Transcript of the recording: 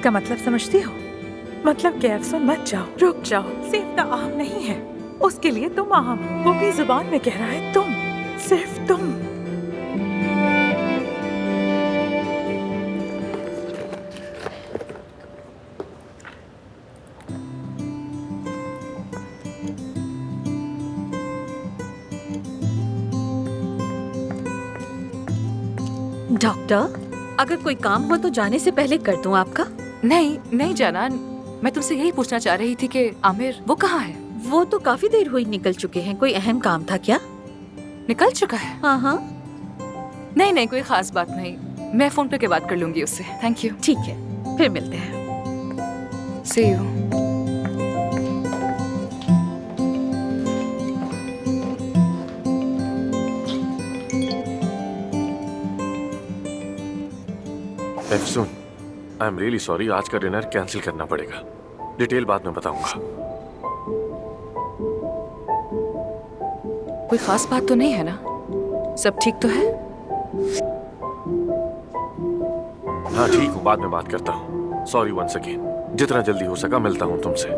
इसका मतलब समझती हो? मतलब कि अफसोस मत जाओ, रुक जाओ। सिर्फ आम नहीं है, उसके लिए तुम आम हो। वो भी जुबान में कह रहा है तुम, सिर्फ तुम। डॉक्टर, अगर कोई काम हो तो जाने से पहले कर दूं आपका? नहीं नहीं जाना, मैं तुमसे यही पूछना चाह रही थी कि आमिर वो कहाँ है? वो तो काफी देर हुई निकल चुके हैं। कोई अहम काम था क्या? निकल चुका है? हाँ हाँ, नहीं नहीं, कोई खास बात नहीं, मैं फोन पे के बात कर लूंगी उससे। Thank you. ठीक है, फिर मिलते हैं। See you. एफसून, आई एम रियली सॉरी, आज का डिनर कैंसिल करना पड़ेगा। डिटेल बाद में बताऊंगा। कोई खास बात तो नहीं है ना? सब ठीक तो है? हाँ ठीक हूँ, बाद में बात करता हूँ। Sorry once again. जितना जल्दी हो सका मिलता हूँ तुमसे।